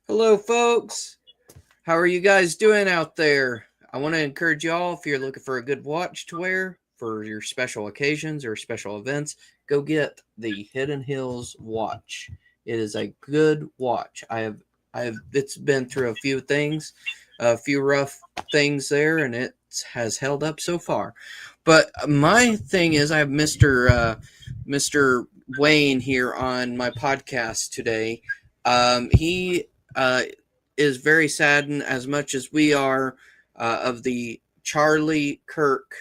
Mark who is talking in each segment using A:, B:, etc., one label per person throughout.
A: Hello, folks. How are you guys doing out there? I want to encourage y'all, if you're looking for a good watch to wear for your special occasions or special events, go get the Hidden Hills watch. It is a good watch. It's been through a few things, a few rough things there, and it has held up so far. But my thing is, I have Mr. Wayne here on my podcast today. He is very saddened as much as we are of the Charlie Kirk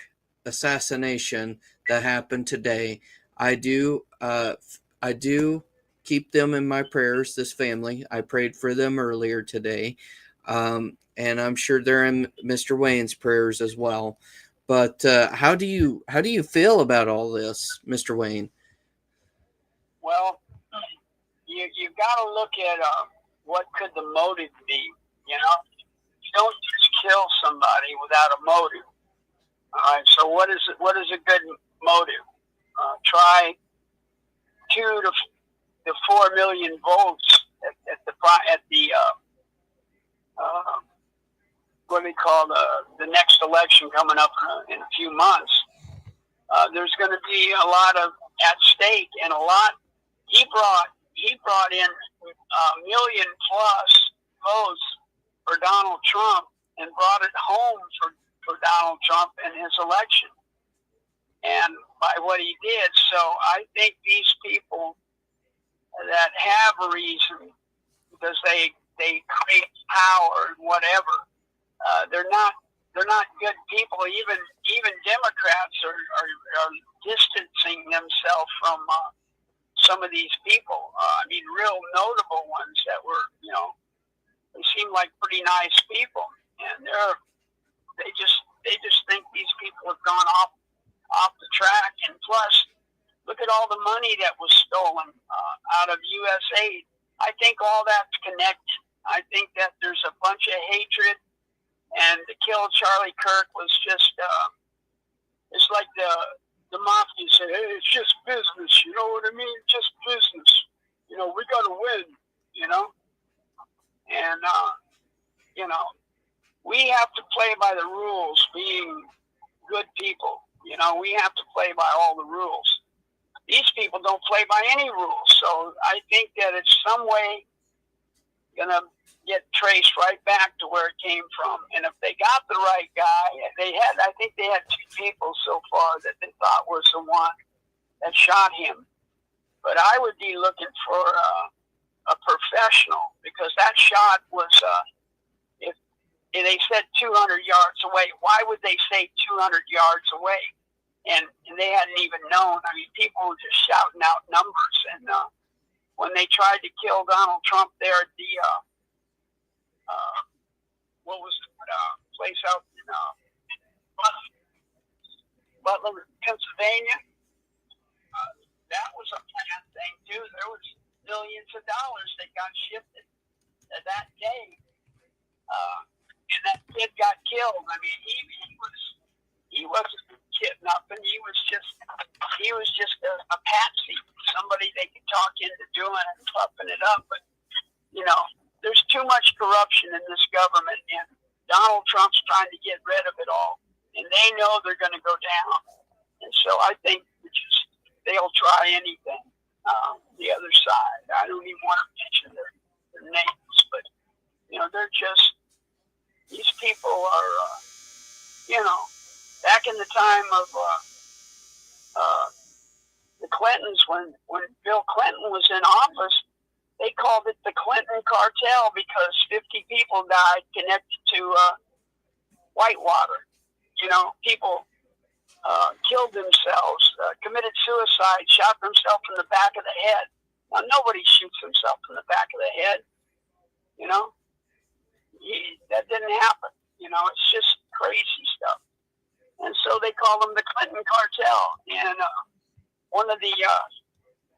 A: assassination that happened today. I do I do keep them in my prayers. This family, I prayed for them earlier today, and I'm sure they're in Mr. Wayne's prayers as well. But how do you feel about all this, Mr. Wayne?
B: Well, you got to look at what could the motive be. You know, you don't just kill somebody without a motive. All right. So what is it? What is a good motive? Try 2 to 4 million votes at the what do we call the next election coming up in a few months. There's going to be a lot of at stake and a lot. He brought in a million plus votes for Donald Trump and brought it home for Donald Trump and his election. And by what he did, so I think these people that have a reason because they crave power and whatever, they're not good people. Even Democrats are distancing themselves from some of these people. I mean, real notable ones that were, they seem like pretty nice people, and they just think these people have gone off the track. And plus, look at all the money that was stolen out of U.S. aid. I think all that's connected. I think that there's a bunch of hatred, and to kill Charlie Kirk was just, it's like the mafia said, hey, it's just business, you know what I mean? Just business. We got to win, And, we have to play by the rules, being good people. We have to play by all the rules. These people don't play by any rules. So I think that it's some way going to get traced right back to where it came from. And if they got the right guy, I think they had 2 people so far that they thought was the one that shot him. But I would be looking for a professional, because that shot was, if they said 200 yards away, why would they say 200 yards away? And they hadn't even known. I mean, people were just shouting out numbers. And when they tried to kill Donald Trump there at the, what was the place out in Butler, Pennsylvania, that was a planned thing, too. There was millions of dollars that got shifted that day. And that kid got killed. I mean, he wasn't kidnapping. He was just a patsy, somebody they could talk into doing and puffing it up. But there's too much corruption in this government, and Donald Trump's trying to get rid of it all, and they know they're going to go down. And so I think they'll try anything. The other side, I don't even want to mention their names, but they're just, these people are, back in the time of the Clintons, when Bill Clinton was in office, they called it the Clinton cartel because 50 people died connected to Whitewater. People killed themselves, committed suicide, shot themselves in the back of the head. Now, nobody shoots himself in the back of the head. That didn't happen. It's just crazy stuff. And so they call them the Clinton cartel. And one of the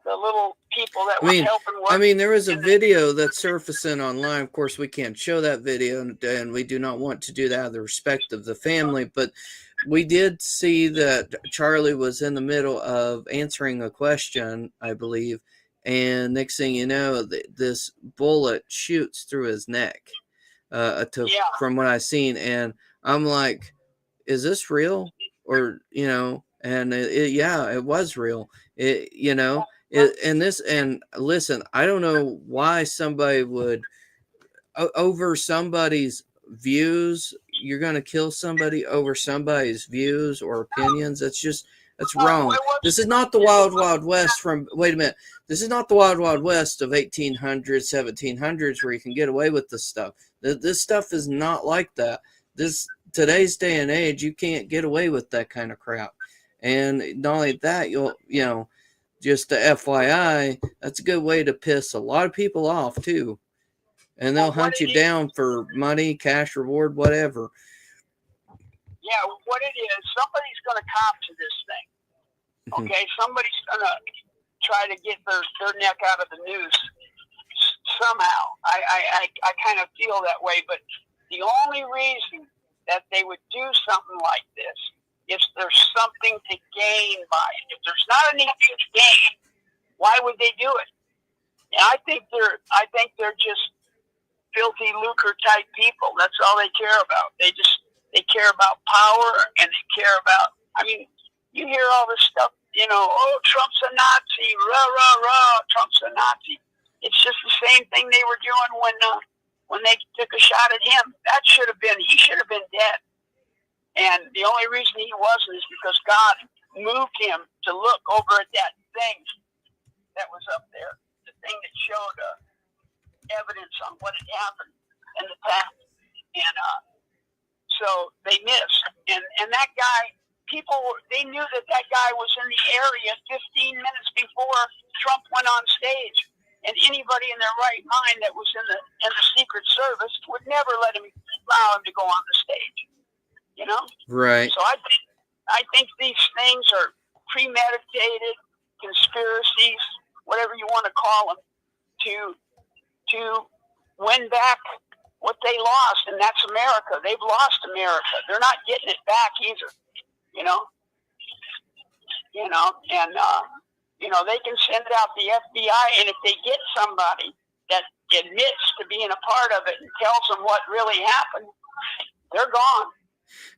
B: little people that was helping work.
A: I mean, there was a video that's surfacing online. Of course, we can't show that video, and we do not want to do that out of the respect of the family. But we did see that Charlie was in the middle of answering a question, I believe, and next thing you know, this bullet shoots through his neck.
B: Yeah.
A: From what I've seen, and I'm like, is this real? Or and yeah, it was real. And listen, I don't know why somebody would over somebody's views. You're gonna kill somebody over somebody's views or opinions. That's wrong. This is not the wild wild west from. Wait a minute. This is not the wild wild west of 1800s, 1700s where you can get away with this stuff. This stuff is not like that. Today's day and age, you can't get away with that kind of crap. And not only that, just a FYI, that's a good way to piss a lot of people off too. And they'll hunt you down for money, cash reward, whatever.
B: Yeah, what it is, somebody's going to cop to this thing. Okay, somebody's going to try to get their neck out of the noose somehow. I kind of feel that way, but the only reason that they would do something like this is there's something to gain by it. If there's not anything to gain, why would they do it? And I think they're just filthy lucre type people. That's all they care about. They care about power, and they care about, I mean, you hear all this stuff, oh, Trump's a Nazi, rah, rah, rah, Trump's a Nazi. It's just the same thing they were doing when they took a shot at him. He should have been dead. And the only reason he wasn't is because God moved him to look over at that thing that was up there, the thing that showed evidence on what had happened in the past. And so they missed. And that guy, they knew that guy was in the area 15 minutes before Trump went on stage. And anybody in their right mind that was in the Secret Service would never allow him to go on the stage.
A: Right.
B: So I think these things are premeditated conspiracies, whatever you want to call them, to win back what they lost, and that's America. They've lost America. They're not getting it back either. And they can send out the FBI, and if they get somebody that admits to being a part of it and tells them what really happened, they're gone.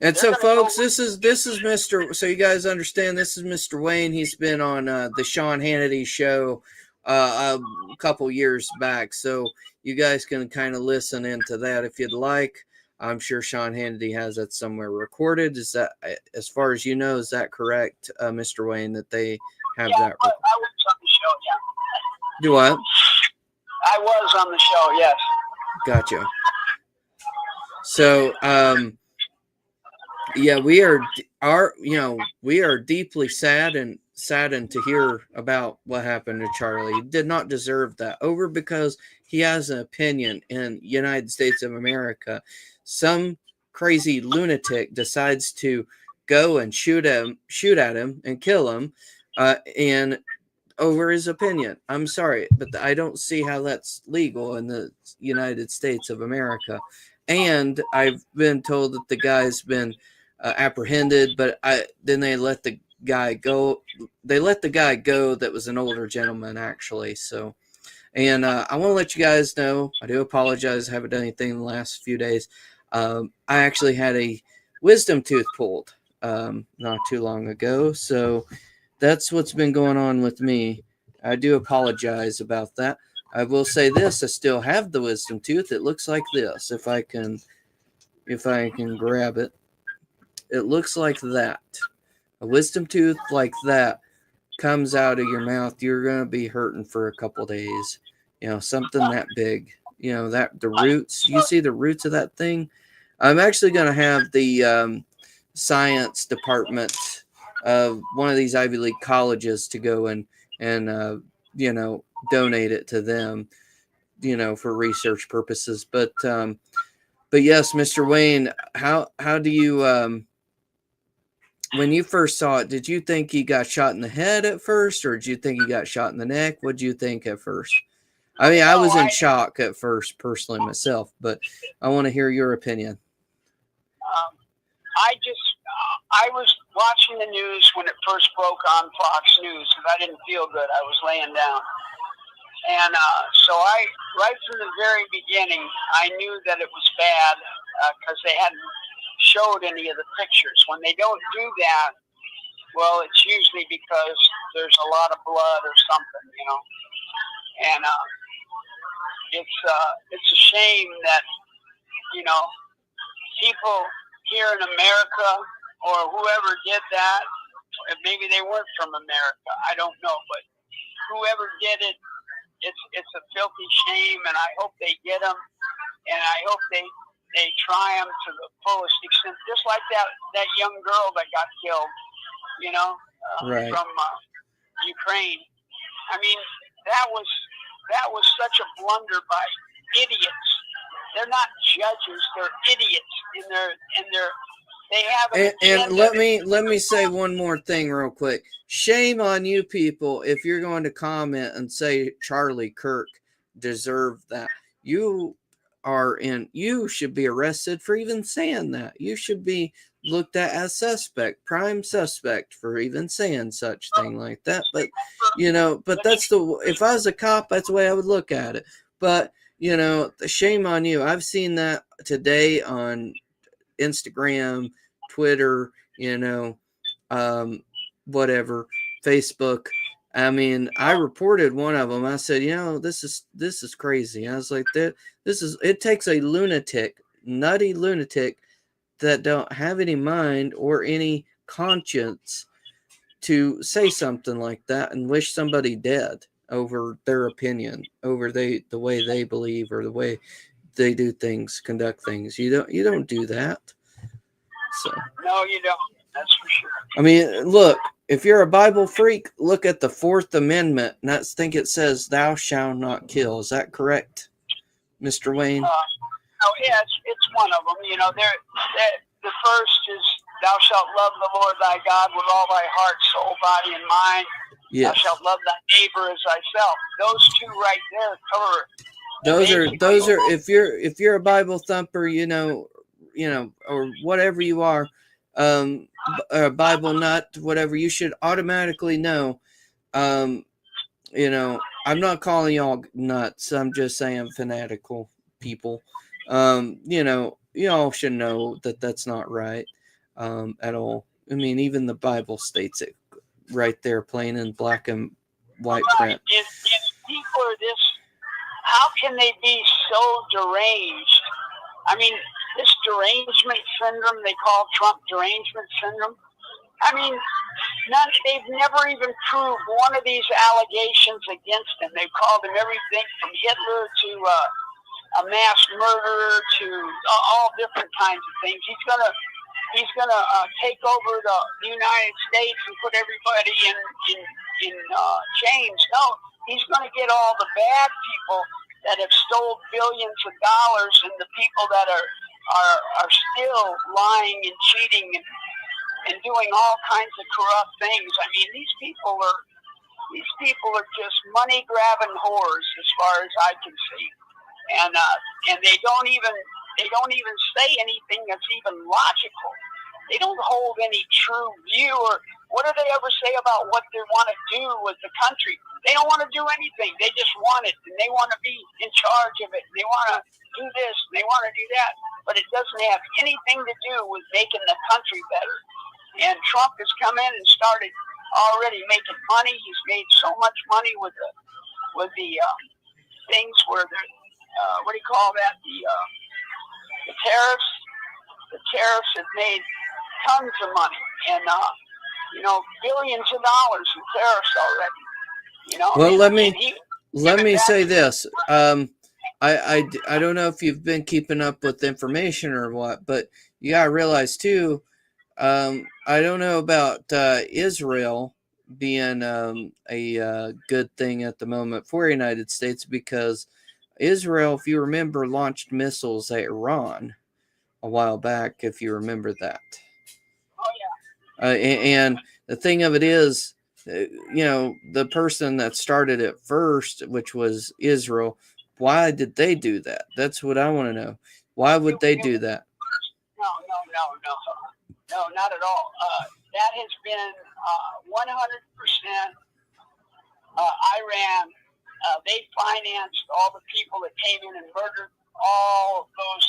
A: And so, folks, this is Mr. So you guys understand, this is Mr. Wayne. He's been on the Sean Hannity show a couple years back, so you guys can kind of listen into that if you'd like. I'm sure Sean Hannity has that somewhere recorded. Is that, as far as you know, is that correct, Mr. Wayne, that they have that?
B: I was on the show, yeah.
A: Do what?
B: I was on the show, yes.
A: Gotcha. So, yeah, we are deeply saddened to hear about what happened to Charlie. He did not deserve that. Over because he has an opinion in the United States of America. Some crazy lunatic decides to go and shoot at him and kill him, and over his opinion. I'm sorry, but I don't see how that's legal in the United States of America. And I've been told that the guy's been apprehended, but then they let the guy go. They let the guy go that was an older gentleman, actually. So, and I want to let you guys know, I do apologize. I haven't done anything in the last few days. I actually had a wisdom tooth pulled not too long ago. So that's what's been going on with me. I do apologize about that. I will say this, I still have the wisdom tooth. It looks like this. If I can grab it. It looks like that. A wisdom tooth like that comes out of your mouth. You're going to be hurting for a couple days. Something that big. That the roots. You see the roots of that thing? I'm actually going to have the science department of one of these Ivy League colleges to go and donate it to them, for research purposes. But yes, Mr. Wayne, how do you, when you first saw it, did you think he got shot in the head at first, or did you think he got shot in the neck? What did you think at first? I mean, I was in shock at first, personally, myself, but I want to hear your opinion.
B: I was watching the news when it first broke on Fox News, because I didn't feel good. I was laying down. And so right from the very beginning, I knew that it was bad because they hadn't showed any of the pictures. When they don't do that, well, it's usually because there's a lot of blood or something, you know. And it's a shame that, you know, people here in America or whoever did that, maybe they weren't from America, I don't know, but whoever did it, it's a filthy shame, and I hope they get them, and I hope they try them to the fullest extent, just like that young girl that got killed, you know,
A: Right.
B: from Ukraine. I mean, that was such a blunder by idiots. They're not judges; they're idiots, and they have an
A: and let me say one more thing real quick. Shame on you people if you're going to comment and say Charlie Kirk deserved that. You should be arrested for even saying that. You should be looked at as prime suspect for even saying such thing like that. But if I was a cop, that's the way I would look at it. But shame on you. I've seen that today on Instagram, Twitter, whatever, Facebook. I mean, I reported one of them. I said, this is crazy. I was like, it takes a nutty lunatic that don't have any mind or any conscience to say something like that and wish somebody dead over their opinion, over the way they believe or the way they do things, conduct things. You don't do that. So
B: no, you don't. That's for sure.
A: I mean, look, if you're a Bible freak, look at the 4th Amendment, and I think it says, "Thou shalt not kill." Is that correct, Mr. Wayne?
B: Oh, yeah, it's one of them. You know, the first is, "Thou shalt love the Lord thy God with all thy heart, soul, body, and mind.
A: Yes.
B: Thou shalt love thy neighbor as thyself." Those two right there cover.
A: Those are if you're a Bible thumper, or whatever you are, a Bible nut, whatever, you should automatically know. I'm not calling y'all nuts. I'm just saying fanatical people. Y'all should know that that's not right at all. I mean, even the Bible states it right there, plain in black and white print.
B: If people are this, how can they be so deranged? I mean, this derangement syndrome they call Trump derangement syndrome. I mean, they've never even proved one of these allegations against him. They've called him everything from Hitler to a mass murderer to all different kinds of things. He's gonna take over the United States and put everybody in chains. No, he's gonna get all the bad people that have stole billions of dollars and the people that are still lying and cheating and doing all kinds of corrupt things. I mean, these people are just money grabbing whores as far as I can see, and they don't even say anything that's even logical. They don't hold any true view, or what do they ever say about what they want to do with the country? They don't want to do anything. They just want it, and they want to be in charge of it, and they want to do this, and they want to do that, but it doesn't have anything to do with making the country better. And Trump has come in and started already making money. He's made so much money with the things where what do you call that? The tariffs. The tariffs have made tons of money, and billions of dollars in tariffs already.
A: Well, let me say this. I don't know if you've been keeping up with information or what, but you gotta realize too. I don't know about Israel being a good thing at the moment for the United States, because Israel, if you remember, launched missiles at Iran a while back, if you remember that.
B: Oh, yeah.
A: And the thing of it is, the person that started it first, which was Israel, why did they do that? That's what I want to know. Why would they do that?
B: No, not at all. That has been 100% Iran they financed all the people that came in and murdered all of those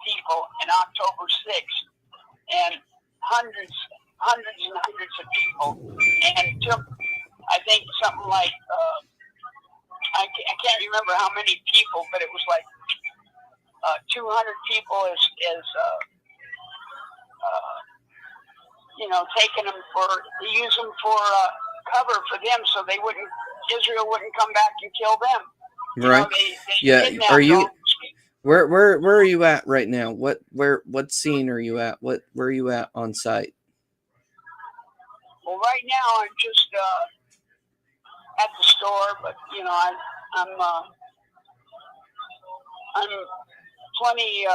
B: people in October 6th, and hundreds and hundreds of people, and it took, I think, something like, I can't remember how many people, but it was like 200 people taking them to use them for cover for them, so Israel wouldn't come back and kill them.
A: Right. Yeah. Are you? Where are you at right now? What scene are you at? Where are you at on site?
B: Well, right now I'm just at the store, but I'm plenty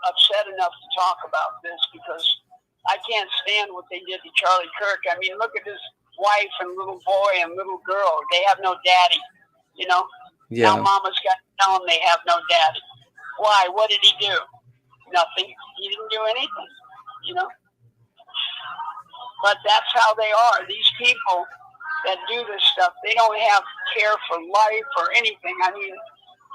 B: upset enough to talk about this because I can't stand what they did to Charlie Kirk. I mean, look at his wife and little boy and little girl. They have no daddy, Yeah. Now mama's got to tell them they have no daddy. Why? What did he do? Nothing. He didn't do anything, But that's how they are. These people that do this stuff, they don't have care for life or anything. I mean,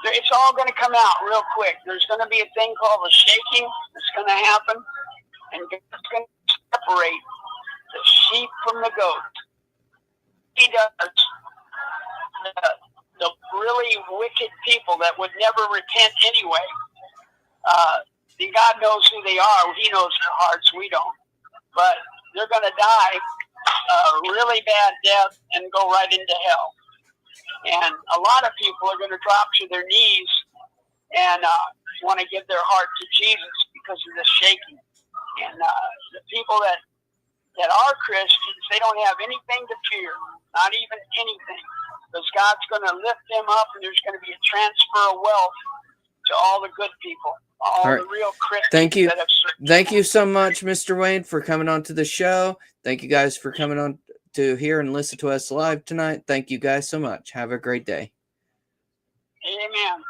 B: it's all going to come out real quick. There's going to be a thing called a shaking that's going to happen, and it's going to separate the sheep from the goat. He does. The really wicked people that would never repent anyway, God knows who they are. He knows their hearts. We don't. But they're going to die a really bad death and go right into hell. And a lot of people are going to drop to their knees and want to give their heart to Jesus because of the shaking. And the people that are Christians, they don't have anything to fear, not even anything, because God's going to lift them up, and there's going to be a transfer of wealth to all the good people, all right. The real Christians.
A: Thank you. Thank you so much, Mr. Wayne, for coming on to the show. Thank you guys for coming on to hear and listen to us live tonight. Thank you guys so much. Have a great day.
B: Amen.